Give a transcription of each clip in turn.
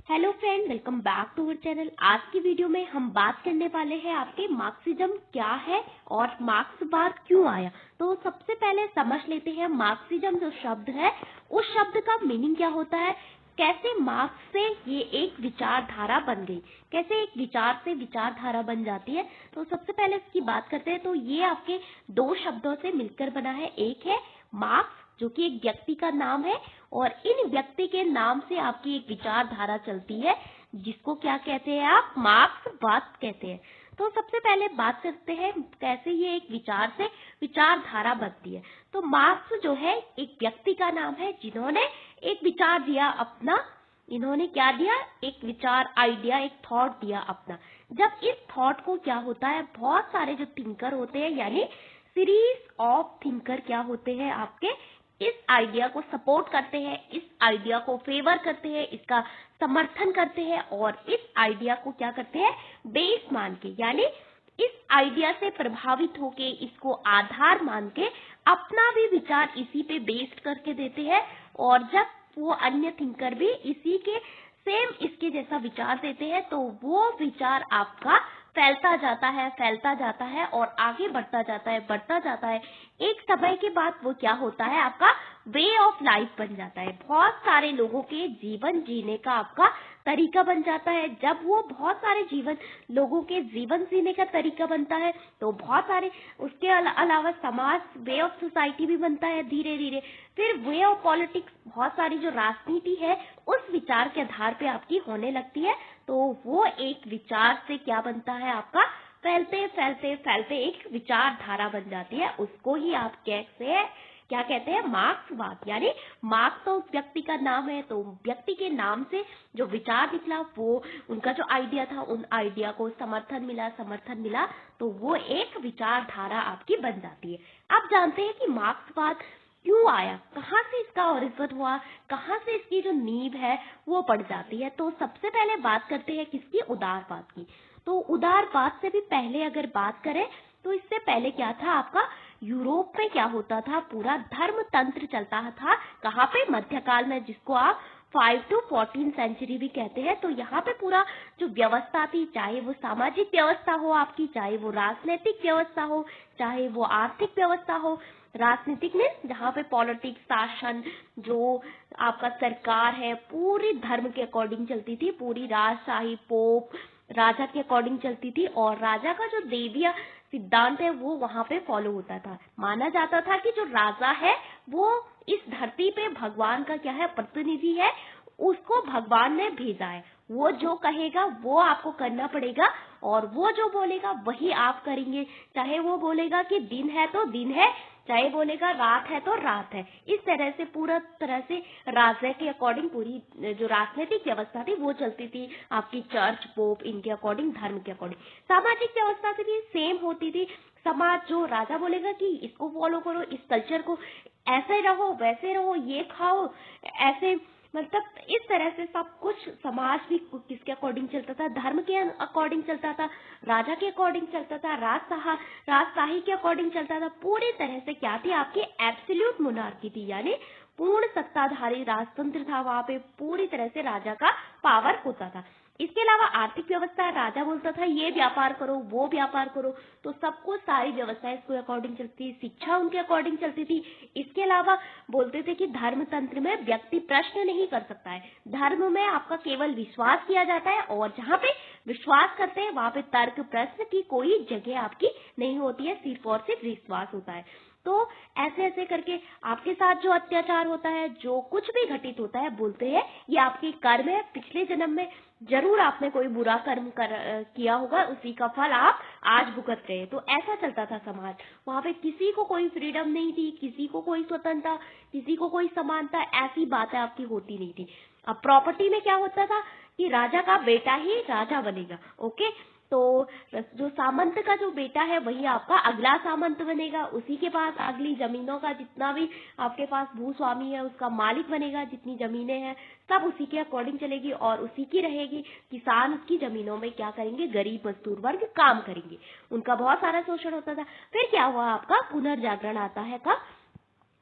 Hello friend, welcome back to our channel. आज की video में हम बात करने वाले हैं आपके मार्क्सिज्म क्या है और मार्क्सवाद क्यों आया। तो सबसे पहले समझ लेते हैं मार्क्सिज्म जो शब्द है उस शब्द का मीनिंग क्या होता है, कैसे मार्क्स से ये एक विचारधारा बन गई, कैसे एक विचार से विचारधारा बन जाती है। तो सबसे पहले इसकी बात करते हैं। तो ये आपके दो शब्दों से मिलकर बना है। एक है मार्क्स जो कि एक व्यक्ति का नाम है और इन व्यक्ति के नाम से आपकी एक विचारधारा चलती है जिसको क्या कहते हैं, आप मार्क्सवाद कहते हैं। तो सबसे पहले बात करते हैं कैसे ये एक विचार से विचारधारा बनती है। तो मार्क्स जो है एक व्यक्ति का नाम है जिन्होंने एक विचार दिया अपना। इन्होंने क्या दिया, एक विचार, आइडिया, एक थॉट दिया अपना। जब इस थॉट को क्या होता है, बहुत सारे जो थिंकर होते हैं यानी सीरीज ऑफ थिंकर क्या होते हैं आपके, इस आइडिया को सपोर्ट करते हैं, इस आइडिया को फेवर करते हैं, इसका समर्थन करते हैं और इस आइडिया को क्या करते हैं, बेस मान के यानी इस आइडिया से प्रभावित होके इसको आधार मान के अपना भी विचार इसी पे बेस्ड करके देते हैं। और जब वो अन्य थिंकर भी इसी के सेम इसके जैसा विचार देते हैं तो वो विचार आपका फैलता जाता है और आगे बढ़ता जाता है। एक समय के बाद वो क्या होता है, आपका वे ऑफ लाइफ बन जाता है। बहुत सारे लोगों के जीवन जीने का आपका तरीका बन जाता है। जब वो बहुत सारे लोगों के जीवन जीने का तरीका बनता है तो बहुत सारे उसके अलावा समाज, वे ऑफ सोसाइटी भी बनता है धीरे धीरे। फिर वे ऑफ पॉलिटिक्स, बहुत सारी जो राजनीति है उस विचार के आधार पे आपकी होने लगती है। तो वो एक विचार से क्या बनता है, आपका फैलते एक विचारधारा बन जाती है। उसको ही आप क्या कहते हैं, मार्क्सवाद। यानी मार्क्स तो व्यक्ति का नाम है, तो व्यक्ति के नाम से जो विचार निकला, वो उनका जो आइडिया था, उन आइडिया को समर्थन मिला तो वो एक विचारधारा आपकी बन जाती है। अब जानते हैं कि मार्क्सवाद क्यों आया, कहाँ से इसका ओरिजिन हुआ, कहाँ से इसकी जो नींव है वो पड़ जाती है। तो सबसे पहले बात करते हैं किसकी, उदारवाद की। तो उदारवाद से भी पहले अगर बात करें तो इससे पहले क्या था, आपका यूरोप में क्या होता था, पूरा धर्म तंत्र चलता था। कहाँ पे, मध्यकाल में, जिसको आप 5 to 14 सेंचुरी भी कहते हैं। तो यहाँ पे पूरा जो व्यवस्था थी, चाहे वो सामाजिक व्यवस्था हो आपकी, चाहे वो राजनीतिक व्यवस्था हो, चाहे वो आर्थिक व्यवस्था हो। राजनीतिक में जहाँ पे पॉलिटिक्स, शासन, जो आपका सरकार है पूरी धर्म के अकॉर्डिंग चलती थी, पूरी राजशाही, पोप, राजा के अकॉर्डिंग चलती थी और राजा का जो देवीय सिद्धांत है वो वहां पे फॉलो होता था। माना जाता था कि जो राजा है वो इस धरती पे भगवान का क्या है, प्रतिनिधि है, उसको भगवान ने भेजा है। वो जो कहेगा वो आपको करना पड़ेगा और वो जो बोलेगा वही आप करेंगे। चाहे वो बोलेगा कि दिन है तो दिन है, चाहे बोलेगा रात है तो रात है। इस तरह से पूरा तरह से राजा के अकॉर्डिंग पूरी जो राजनीतिक व्यवस्था थी वो चलती थी, आपकी चर्च, पोप, इनके अकॉर्डिंग, धर्म के अकॉर्डिंग। सामाजिक व्यवस्था से भी सेम होती थी। समाज, जो राजा बोलेगा कि इसको फॉलो करो, इस कल्चर को, ऐसे रहो, वैसे रहो, ये खाओ, ऐसे, मतलब इस तरह से सब कुछ। समाज भी किसके अकॉर्डिंग चलता था, धर्म के अकॉर्डिंग चलता था, राजा के अकॉर्डिंग चलता था, राजशाही के अकॉर्डिंग चलता था। पूरी तरह से क्या थी, आपकी एब्सोल्यूट मोनार्की थी, यानी पूर्ण सत्ताधारी राजतंत्र था। वहां पे पूरी तरह से राजा का पावर होता था। इसके अलावा आर्थिक व्यवस्था, राजा बोलता था ये व्यापार करो, वो व्यापार करो, तो सबको सारी व्यवस्थाएं इसके अकॉर्डिंग चलती थी। शिक्षा उनके अकॉर्डिंग चलती थी। इसके अलावा बोलते थे कि धर्म तंत्र में व्यक्ति प्रश्न नहीं कर सकता है, धर्म में आपका केवल विश्वास किया जाता है और जहाँ पे विश्वास करते हैं वहां पे तर्क, प्रश्न की कोई जगह आपकी नहीं होती है, सिर्फ और सिर्फ विश्वास होता है। तो ऐसे ऐसे करके आपके साथ जो अत्याचार होता है, जो कुछ भी घटित होता है, बोलते हैं ये आपके कर्म है, पिछले जन्म में जरूर आपने कोई बुरा कर्म किया होगा, उसी का फल आप आज भुगत रहे हैं। तो ऐसा चलता था समाज। वहां पे किसी को कोई फ्रीडम नहीं थी, किसी को कोई स्वतंत्रता, किसी को कोई समानता, ऐसी बातें आपकी होती नहीं थी। अब प्रॉपर्टी में क्या होता था कि राजा का बेटा ही राजा बनेगा, ओके। तो जो सामंत का जो बेटा है वही आपका अगला सामंत बनेगा, उसी के पास अगली जमीनों का जितना भी आपके पास भूस्वामी है उसका मालिक बनेगा, जितनी जमीनें हैं सब उसी के अकॉर्डिंग चलेगी और उसी की रहेगी। किसान उसकी जमीनों में क्या करेंगे, गरीब मजदूर वर्ग काम करेंगे, उनका बहुत सारा शोषण होता था। फिर क्या हुआ, आपका पुनर्जागरण आता है कब,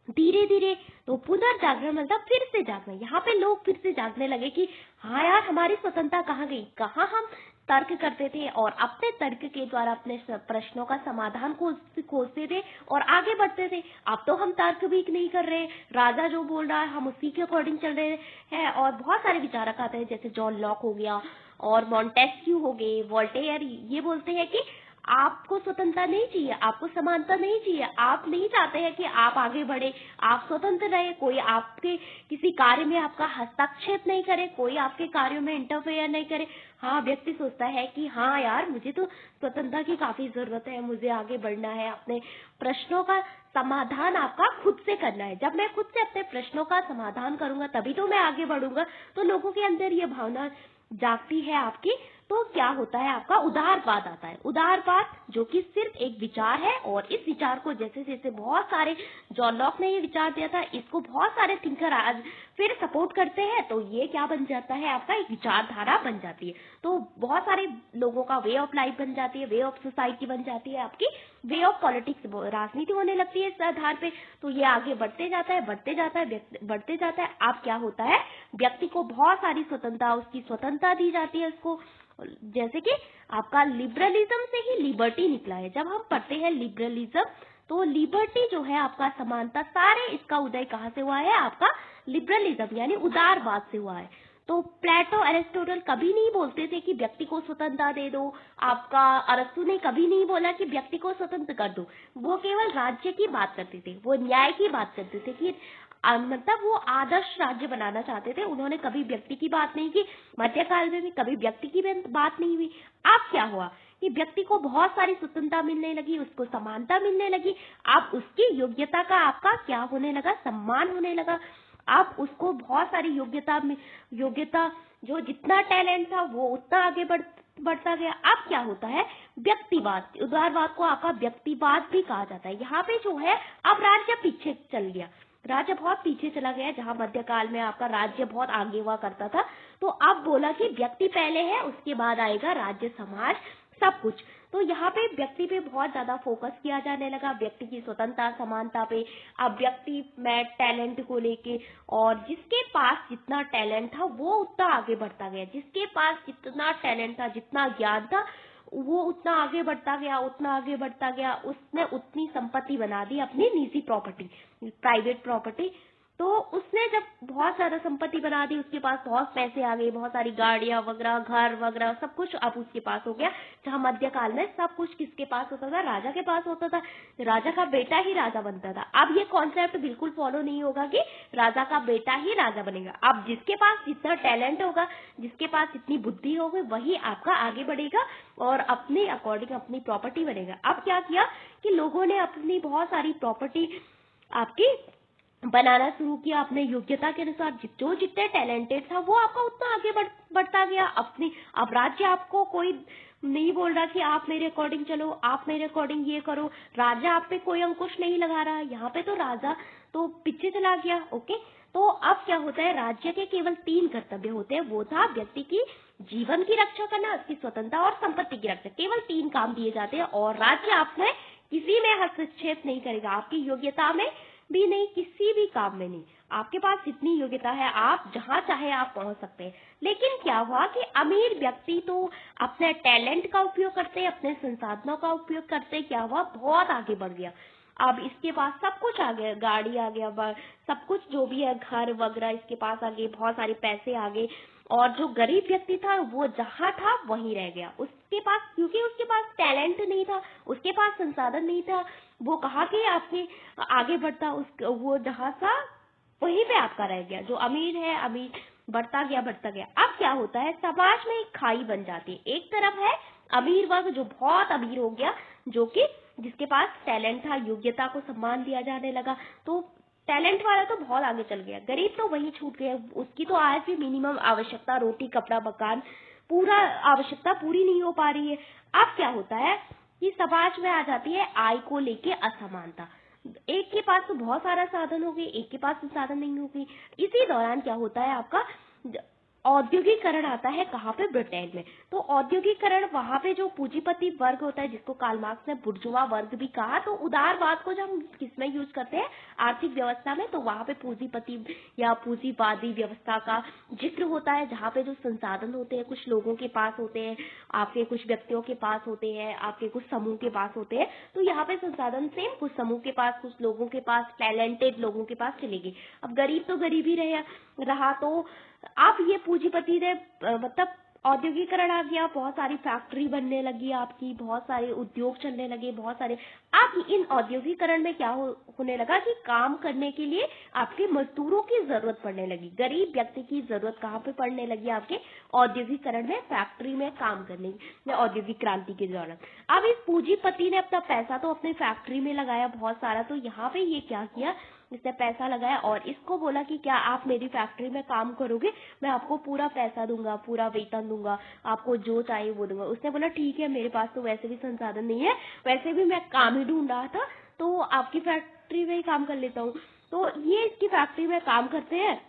धीरे धीरे तो पुनर्जागरण मतलब फिर से जागना। यहाँ पे लोग फिर से जागने लगे कि हाँ यार, हमारी स्वतंत्रता कहाँ गई, कहाँ हम तर्क करते थे और अपने तर्क के द्वारा अपने प्रश्नों का समाधान खोजते थे और आगे बढ़ते थे। अब तो हम तर्क भी नहीं कर रहे, राजा जो बोल रहा है हम उसी के अकॉर्डिंग चल रहे हैं। और बहुत सारे विचारक आते हैं, जैसे जॉन लॉक हो गया और मॉन्टेस्क्यू हो गए, वोल्टेयर, ये बोलते हैं कि आपको स्वतंत्रता नहीं चाहिए, आपको समानता नहीं चाहिए, आप नहीं चाहते हैं कि आप आगे बढ़े, आप स्वतंत्र रहे, कोई आपके किसी कार्य में आपका हस्तक्षेप नहीं करे, कोई आपके कार्यों में इंटरफेयर नहीं करे। हाँ, व्यक्ति सोचता है कि हाँ यार, मुझे तो स्वतंत्रता की काफी जरूरत है, मुझे आगे बढ़ना है, अपने प्रश्नों का समाधान आपका खुद से करना है। जब मैं खुद से अपने प्रश्नों का समाधान करूंगा तभी तो मैं आगे बढ़ूंगा। तो लोगों के अंदर ये भावना जागती है आपकी। तो क्या होता है, आपका उदारवाद आता है। उदारवाद जो कि सिर्फ एक विचार है और इस विचार को जैसे जैसे बहुत सारे, जॉन लॉक ने ये विचार दिया था, इसको बहुत सारे थिंकर आज फिर सपोर्ट करते हैं, तो ये क्या बन जाता है, आपका एक विचारधारा बन जाती है। तो बहुत सारे लोगों का वे ऑफ लाइफ बन जाती है, वे ऑफ सोसाइटी बन जाती है, आपकी वे ऑफ पॉलिटिक्स, राजनीति होने लगती है इस आधार पे। तो ये आगे बढ़ते जाता है, बढ़ते जाता है, बढ़ते जाता है। अब क्या होता है, व्यक्ति को बहुत सारी स्वतंत्रता, उसकी स्वतंत्रता दी जाती है उसको। जैसे कि आपका लिबरलिज्म से ही लिबर्टी निकला है। जब हम पढ़ते हैं लिबरलिज्म, तो लिबर्टी जो है आपका समानता, सारे इसका उदय कहाँ से हुआ है, आपका लिबरलिज्म यानी उदारवाद से हुआ है। तो प्लेटो, अरिस्टोटल कभी नहीं बोलते थे कि व्यक्ति को स्वतंत्रता दे दो। आपका अरस्तु ने कभी नहीं बोला कि व्यक्ति को स्वतंत्र कर दो। वो केवल राज्य की बात करते थे, वो न्याय की बात करते थे कि मतलब वो आदर्श राज्य बनाना चाहते थे। उन्होंने कभी व्यक्ति की बात नहीं की। मध्यकाल में भी कभी व्यक्ति की बात नहीं हुई। अब क्या हुआ कि व्यक्ति को बहुत सारी स्वतंत्रता मिलने लगी, उसको समानता मिलने लगी। अब उसकी योग्यता का आपका क्या होने लगा, सम्मान होने लगा। अब उसको बहुत सारी योग्यता जो जितना टैलेंट था वो उतना आगे बढ़ता गया। अब क्या होता है, व्यक्तिवाद, उदारवाद को आपका व्यक्तिवाद भी कहा जाता है। यहाँ पे जो है अब राज्य पीछे चल गया, राज्य बहुत पीछे चला गया। जहाँ मध्यकाल में आपका राज्य बहुत आगे हुआ करता था, तो अब बोला कि व्यक्ति पहले है, उसके बाद आएगा राज्य, समाज, सब कुछ। तो यहाँ पे व्यक्ति पे बहुत ज्यादा फोकस किया जाने लगा, व्यक्ति की स्वतंत्रता, समानता पे। अब व्यक्ति में टैलेंट को लेके, और जिसके पास जितना टैलेंट था वो उतना आगे बढ़ता गया, जिसके पास जितना टैलेंट था, जितना ज्ञान था, वो उतना आगे बढ़ता गया, उतना आगे बढ़ता गया। उसने उतनी संपत्ति बना दी, अपनी निजी प्रॉपर्टी, प्राइवेट प्रॉपर्टी। तो उसने जब बहुत ज्यादा संपत्ति बना दी, उसके पास बहुत पैसे आ गए, बहुत सारी गाड़ियां वगैरह, घर वगैरह, सब कुछ अब उसके पास हो गया। जहाँ मध्यकाल में सब कुछ किसके पास होता था, राजा के पास होता था। राजा का बेटा ही राजा बनता था। अब ये कॉन्सेप्ट बिल्कुल फॉलो नहीं होगा कि राजा का बेटा ही राजा बनेगा। अब जिसके पास जितना टैलेंट होगा, जिसके पास जितनी बुद्धि होगी, वही आपका आगे बढ़ेगा और अपने अकॉर्डिंग अपनी प्रॉपर्टी बनेगा। अब क्या किया कि लोगों ने अपनी बहुत सारी प्रॉपर्टी आपकी बनाना शुरू किया अपने योग्यता के अनुसार। जो जितने टैलेंटेड था वो आपका उतना आगे बढ़ता गया। अपनी अब राज्य आपको कोई नहीं बोल रहा कि आप मेरे अकॉर्डिंग चलो, आप मेरे अकॉर्डिंग ये करो। राजा आप पे कोई अंकुश नहीं लगा रहा है। यहाँ पे तो राजा तो पीछे चला गया। ओके, तो अब क्या होता है, राज्य के केवल 3 कर्तव्य होते हैं। वो था व्यक्ति की जीवन की रक्षा करना, उसकी स्वतंत्रता और संपत्ति की रक्षा। केवल 3 काम दिए जाते हैं और राज्य आपने किसी में हस्तक्षेप नहीं करेगा, आपकी योग्यता में भी नहीं, किसी भी काम में नहीं। आपके पास जितनी योग्यता है, आप जहां चाहे आप पहुंच सकते हैं। लेकिन क्या हुआ कि अमीर व्यक्ति तो अपने टैलेंट का उपयोग करते, अपने संसाधनों का उपयोग करते, क्या हुआ, बहुत आगे बढ़ गया। अब इसके पास सब कुछ आ गया, गाड़ी आ गया, सब कुछ जो भी है, घर वगैरह इसके पास आ गए, बहुत सारे पैसे आ गए। और जो गरीब व्यक्ति था वो जहाँ था वहीं रह गया। उसके पास, क्योंकि उसके पास टैलेंट नहीं था, उसके पास संसाधन नहीं था, वो कहा कि आपके आगे बढ़ता, वो जहाँ था वहीं पे आपका रह गया। जो अमीर है, अमीर बढ़ता गया, बढ़ता गया। अब क्या होता है, समाज में एक खाई बन जाती है। एक तरफ है अमीर वर्ग जो बहुत अमीर हो गया, जो कि जिसके पास टैलेंट था, योग्यता को सम्मान दिया जाने लगा, तो टैलेंट वाला तो बहुत आगे चल गया। गरीब तो वहीं छूट गया, उसकी तो आज भी मिनिमम आवश्यकता, रोटी कपड़ा मकान, पूरा आवश्यकता पूरी नहीं हो पा रही है। अब क्या होता है कि समाज में आ जाती है आय को लेके असमानता। एक के पास तो बहुत सारा साधन हो गई, एक के पास साधन नहीं हो गई। इसी दौरान क्या होता है आपका, औद्योगिकरण आता है कहाँ पे? ब्रिटेन में। तो औद्योगिकरण वहां पे जो पूंजीपति वर्ग होता है, जिसको कार्ल मार्क्स ने बुर्जुआ वर्ग भी कहा, तो उदारवाद को जब हम किसमें यूज करते हैं? आर्थिक व्यवस्था में। तो वहां पे पूंजीपति या पूंजीवादी व्यवस्था का जिक्र होता है, जहाँ पे जो संसाधन होते हैं कुछ लोगों के पास होते हैं, आपके कुछ व्यक्तियों के पास होते हैं, आपके कुछ समूह के पास होते हैं। तो यहाँ पे संसाधन सेम, कुछ समूह के पास, कुछ लोगों के पास, टैलेंटेड लोगों के पास चलेगी। अब गरीब तो गरीब ही रहा। तो अब ये पूंजीपति ने मतलब औद्योगिकरण आ गया, बहुत सारी फैक्ट्री बनने लगी, आपकी बहुत सारे उद्योग चलने लगे, बहुत सारे। अब इन औद्योगिकरण में क्या होने लगा कि काम करने के लिए आपके मजदूरों की जरूरत पड़ने लगी। गरीब व्यक्ति की जरूरत कहाँ पे पड़ने लगी? आपके औद्योगिकरण में, फैक्ट्री में काम करने में, औद्योगिक क्रांति के दौरान। अब इस पूंजीपति ने अपना पैसा तो अपने फैक्ट्री में लगाया बहुत सारा, तो यहाँ पे ये क्या किया, इसने पैसा लगाया और इसको बोला कि क्या आप मेरी फैक्ट्री में काम करोगे, मैं आपको पूरा पैसा दूंगा, पूरा वेतन दूंगा, आपको जो चाहिए वो दूंगा। उसने बोला ठीक है, मेरे पास तो वैसे भी संसाधन नहीं है, वैसे भी मैं काम ही ढूंढ रहा था, तो आपकी फैक्ट्री में ही काम कर लेता हूँ। तो ये इसकी फैक्ट्री में काम करते हैं।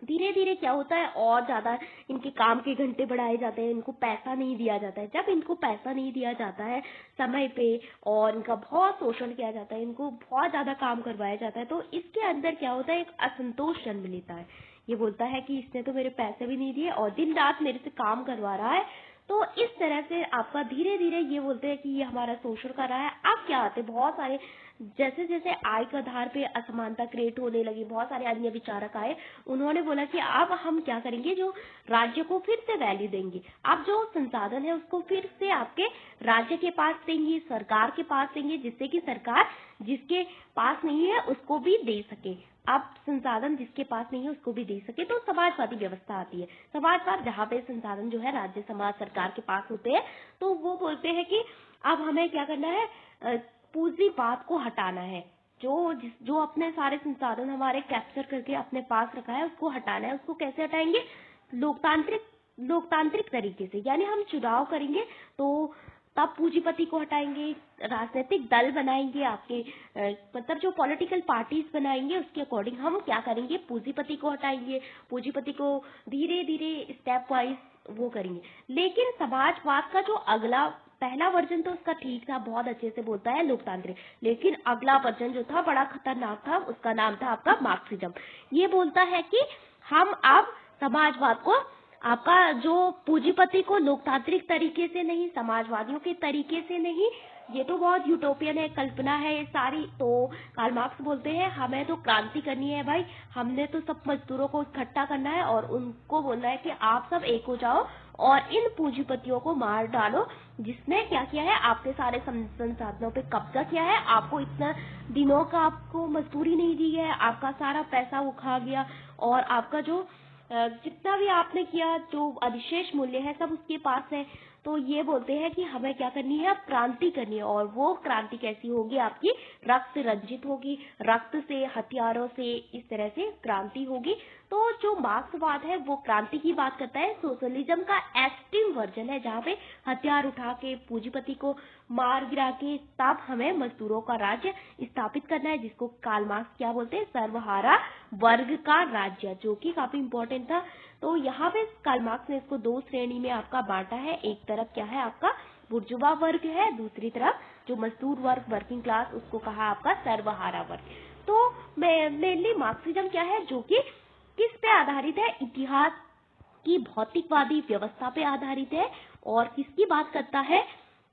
धीरे धीरे क्या होता है, और ज्यादा इनके काम के घंटे बढ़ाए जाते हैं, इनको पैसा नहीं दिया जाता है। जब इनको पैसा नहीं दिया जाता है समय पे और इनका बहुत शोषण किया जाता है, इनको बहुत ज्यादा काम करवाया जाता है, तो इसके अंदर क्या होता है, एक असंतोष जन्म लेता है। ये बोलता है कि इसने तो मेरे पैसे भी नहीं दिए और दिन रात मेरे से काम करवा रहा है। तो इस तरह से आपका धीरे धीरे ये बोलते हैं कि ये हमारा शोषण कर रहा है। अब क्या आते हैं बहुत सारे, जैसे जैसे आय के आधार पे असमानता क्रिएट होने लगी, बहुत सारे अन्य विचारक आए, उन्होंने बोला कि अब हम क्या करेंगे, जो राज्य को फिर से वैल्यू देंगे, अब जो संसाधन है उसको फिर से आपके राज्य के पास देंगे, सरकार के पास देंगे, जिससे कि सरकार जिसके पास नहीं है उसको भी दे सके। अब संसाधन जिसके पास नहीं है उसको भी दे सके, तो समाजवादी व्यवस्था आती है। समाजवाद जहाँ पे संसाधन जो है राज्य, समाज, सरकार के पास होते हैं, तो वो बोलते हैं कि अब हमें क्या करना है, पूंजीवाद को हटाना है। जो अपने सारे संसाधन हमारे कैप्चर करके अपने पास रखा है उसको हटाना है। उसको कैसे हटाएंगे? लोकतांत्रिक तरीके से, यानी हम चुनाव करेंगे तो तब पूंजीपति को हटाएंगे, राजनीतिक दल बनाएंगे, आपके मतलब जो पॉलिटिकल पार्टीज बनाएंगे उसके अकॉर्डिंग हम क्या करेंगे, पूंजीपति को हटाएंगे, पूंजीपति को धीरे धीरे स्टेप वाइज वो करेंगे। लेकिन समाजवाद का जो अगला पहला वर्जन तो उसका ठीक था, बहुत अच्छे से बोलता है लोकतांत्रिक, लेकिन अगला वर्जन जो था बड़ा खतरनाक था, उसका नाम था आपका मार्क्सिज्म। ये बोलता है कि हम अब समाजवाद को, आपका जो पूंजीपति को लोकतांत्रिक तरीके से नहीं, समाजवादियों के तरीके से नहीं, ये तो बहुत यूटोपियन है, कल्पना है ये सारी। तो कार्ल मार्क्स बोलते हैं हमें तो क्रांति करनी है भाई, हमने तो सब मजदूरों को इकट्ठा करना है और उनको बोलना है कि आप सब एक हो जाओ और इन पूंजीपतियों को मार डालो, जिसने क्या किया है, आपके सारे संसाधनों पे कब्जा किया है, आपको इतना दिनों का आपको मजदूरी नहीं दी है, आपका सारा पैसा वो खा गया और आपका जो जितना भी आपने किया, जो अधिशेष मूल्य है सब उसके पास है। तो ये बोलते हैं कि हमें क्या करनी है, अब क्रांति करनी है। और वो क्रांति कैसी होगी, आपकी रक्त रंजित होगी, रक्त से, हथियारों से, इस तरह से क्रांति होगी। तो जो मार्क्सवाद है वो क्रांति की बात करता है, सोशलिज्म का एक्सट्रीम वर्जन है, जहाँ पे हथियार उठा के पूंजीपति को मार गिरा के तब हमें मजदूरों का राज्य स्थापित करना है, जिसको कार्ल मार्क्स क्या बोलते हैं, सर्वहारा वर्ग का राज्य, जो कि काफी इंपॉर्टेंट था। तो यहाँ पे कार्ल मार्क्स ने इसको दो श्रेणी में आपका बांटा है। एक तरफ क्या है, आपका बुर्जुआ वर्ग है, दूसरी तरफ जो मजदूर वर्ग, वर्किंग क्लास, उसको कहा आपका सर्वहारा वर्ग। तो मेनली मार्क्सिज्म क्या है, जो कि किस पे आधारित है, इतिहास की भौतिकवादी व्यवस्था पे आधारित है और किसकी बात करता है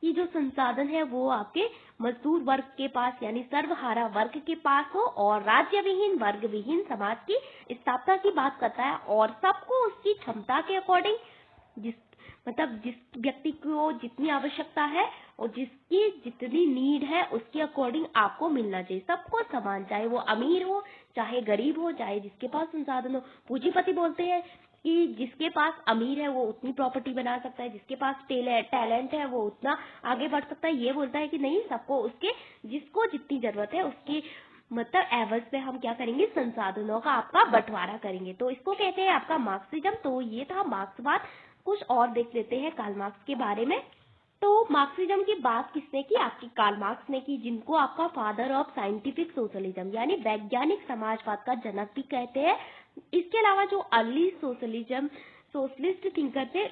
कि जो संसाधन है वो आपके मजदूर वर्ग के पास, यानी सर्वहारा वर्ग के पास हो, और राज्य विहीन, वर्ग विहीन समाज की स्थापना की बात करता है और सबको उसकी क्षमता के अकॉर्डिंग, जिस व्यक्ति को जितनी आवश्यकता है और जिसकी जितनी नीड है उसके अकॉर्डिंग आपको मिलना चाहिए, सबको समान, चाहे वो अमीर हो चाहे गरीब हो, चाहे जिसके पास संसाधन हो। पूंजीपति बोलते हैं कि जिसके पास अमीर है वो उतनी प्रॉपर्टी बना सकता है, जिसके पास टैलेंट है वो उतना आगे बढ़ सकता है। ये बोलता है कि नहीं, सबको उसके, जिसको जितनी जरूरत है उसकी मतलब एवज पे हम क्या करेंगे, संसाधनों का आपका बंटवारा करेंगे। तो इसको कहते हैं आपका मार्क्सिज्म। तो ये था मार्क्सवाद। कुछ और देख लेते हैं कार्ल मार्क्स के बारे में। तो मार्क्सिज्म की बात किसने की, आपकी कार्ल मार्क्स ने की, जिनको आपका फादर ऑफ साइंटिफिक सोशलिज्म यानी वैज्ञानिक समाजवाद का जनक भी कहते हैं। इसके अलावा जो अर्ली सोशलिज्म सोशलिस्ट थिंकर थे,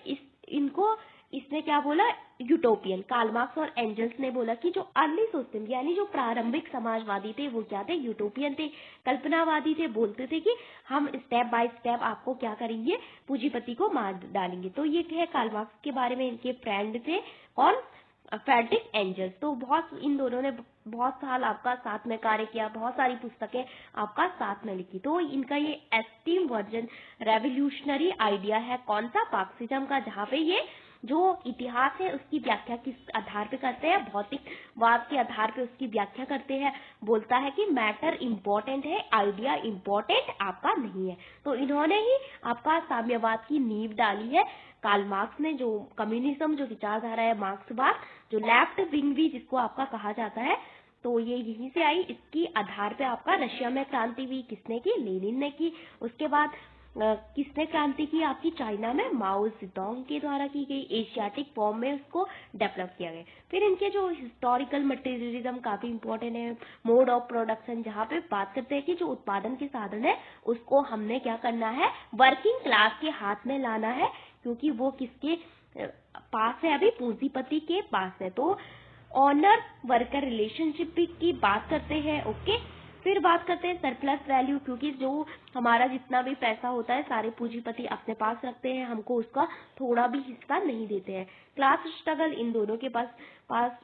इनको इसने क्या बोला, यूटोपियन। कार्ल मार्क्स और एंजल्स ने बोला कि जो अर्ली सोशलिस्ट यानी जो प्रारंभिक समाजवादी थे वो क्या थे, यूटोपियन थे, कल्पनावादी थे। बोलते थे कि हम स्टेप बाय स्टेप आपको क्या करेंगे, पूंजीपति को मार डालेंगे। तो ये है कार्ल मार्क्स के बारे में। इनके फ्रेंड थे कौन, फ्रेडरिक एंजल्स। तो बहुत इन दोनों ने बहुत साल आपका साथ में कार्य किया, बहुत सारी पुस्तकें आपका साथ में लिखी। तो इनका ये एस्टीम वर्जन रेवोल्यूशनरी आइडिया है कौन सा, मार्क्सिज्म का, जहाँ पे ये जो इतिहास है उसकी व्याख्या किस आधार पे करते हैं, भौतिकवाद के आधार पे उसकी व्याख्या करते हैं। बोलता है कि मैटर इम्पोर्टेंट है, आइडिया इम्पोर्टेंट आपका नहीं है। तो इन्होंने ही आपका साम्यवाद की नींव डाली है कार्ल मार्क्स ने। जो कम्युनिज्म जो विचारधारा है, मार्क्सवाद, जो लेफ्ट विंग भी जिसको आपका कहा जाता है, तो ये यहीं से आई। इसकी आधार पे आपका रशिया में क्रांति हुई, किसने की, लेनिन ने की। उसके बाद किसने क्रांति की आपकी, चाइना में माओ जेडोंग के द्वारा की गई। एशियाटिक फॉर्म में उसको डेवलप किया गया। फिर इनके जो हिस्टोरिकल मटेरियलिज्म काफी इंपॉर्टेंट है। मोड ऑफ प्रोडक्शन, जहाँ पे बात करते हैं कि जो उत्पादन के साधन है उसको हमने क्या करना है, वर्किंग क्लास के हाथ में लाना है, क्योंकि वो किसके पास है, अभी पूंजीपति के पास है। तो ऑनर वर्कर रिलेशनशिप की बात करते हैं। ओके, फिर बात करते हैं सरप्लस वैल्यू, क्योंकि जो हमारा जितना भी पैसा होता है सारे पूंजीपति अपने पास रखते हैं, हमको उसका थोड़ा भी हिस्सा नहीं देते हैं। क्लास स्ट्रगल, इन दोनों के पास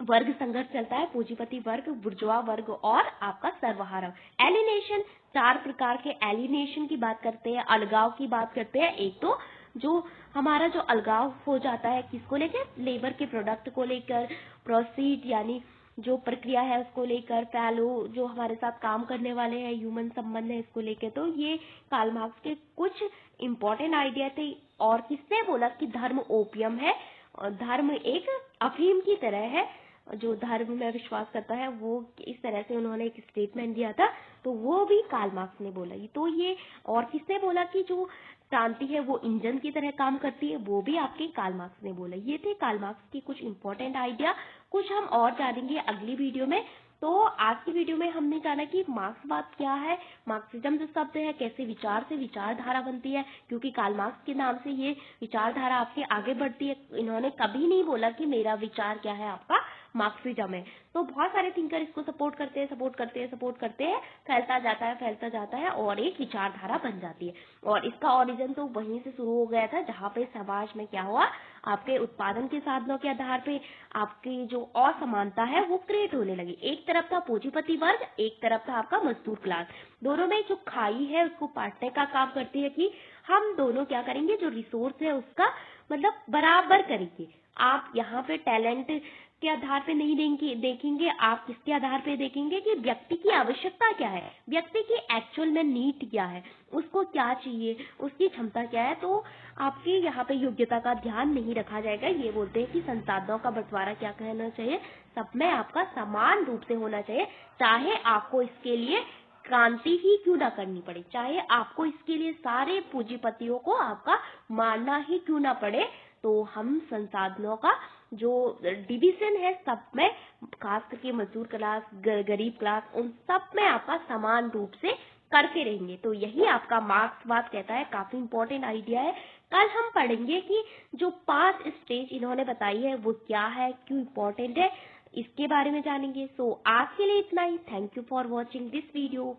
वर्ग संघर्ष चलता है, पूंजीपति वर्ग, बुर्जुआ वर्ग और आपका सर्वहारा। एलिनेशन, 4 प्रकार के एलिनेशन की बात करते हैं, अलगाव की बात करते हैं। एक तो जो हमारा जो अलगाव हो जाता है किसको लेकर, लेबर के प्रोडक्ट को लेकर, प्रोसीड यानी जो प्रक्रिया है उसको लेकर, फैलो जो हमारे साथ काम करने वाले हैं, ह्यूमन संबंध है इसको लेकर। तो ये कार्ल मार्क्स के कुछ इंपॉर्टेंट आइडिया थे। और किसने बोला कि धर्म ओपियम है, और धर्म एक अफीम की तरह है, जो धर्म में विश्वास करता है वो, इस तरह से उन्होंने एक स्टेटमेंट दिया था। तो वो भी कार्ल मार्क्स ने बोला। तो ये, और किसने बोला कि जो क्रांति है वो इंजन की तरह काम करती है, वो भी आपके कार्ल मार्क्स ने बोला। ये थे कार्ल मार्क्स के कुछ इंपॉर्टेंट आइडिया। कुछ हम और जानेंगे अगली वीडियो में। तो आज की वीडियो में हमने जाना कि मार्क्सवाद क्या है, मार्क्सिज्म जो शब्द है कैसे विचार से विचारधारा बनती है, क्योंकि कार्ल मार्क्स के नाम से ये विचारधारा आपके आगे बढ़ती है। इन्होंने कभी नहीं बोला कि मेरा विचार क्या है, आपका मार्क्सिज्म है। तो बहुत सारे थिंकर इसको सपोर्ट करते हैं, फैलता जाता है और एक विचारधारा बन जाती है। और इसका ओरिजिन तो वहीं से शुरू हो गया था, जहाँ पे समाज में क्या हुआ, आपके उत्पादन के साधनों के आधार पे आपकी जो असमानता है वो क्रिएट होने लगी। एक तरफ था पूंजीपति वर्ग, एक तरफ था आपका मजदूर क्लास। दोनों में जो खाई है उसको पाटने का काम करती है कि हम दोनों क्या करेंगे, जो रिसोर्स है उसका मतलब बराबर करेंगे। आप यहाँ पे टैलेंट के आधार पे नहीं देखेंगे, आप किसके आधार पे देखेंगे कि व्यक्ति की आवश्यकता क्या है, व्यक्ति की एक्चुअल में नीड क्या है, उसको क्या चाहिए, उसकी क्षमता क्या है। तो आपकी यहाँ पे योग्यता का ध्यान नहीं रखा जाएगा। ये बोलते हैं कि संसाधनों का बंटवारा क्या कहना चाहिए, सब में आपका समान रूप से होना चाहिए, चाहे आपको इसके लिए क्रांति ही क्यों ना करनी पड़े, चाहे आपको इसके लिए सारे पूंजीपतियों को आपका मारना ही क्यों ना पड़े। तो हम संसाधनों का जो डिवीजन है सब में, खास करके मजदूर क्लास, गरीब क्लास, उन सब में आपका समान रूप से करते रहेंगे। तो यही आपका मार्क्सवाद कहता है। काफी इंपॉर्टेंट आइडिया है। कल हम पढ़ेंगे कि जो 5 स्टेज इन्होंने बताई है वो क्या है, क्यों इंपॉर्टेंट है, इसके बारे में जानेंगे। सो आज के लिए इतना ही। Thank you for watching this video.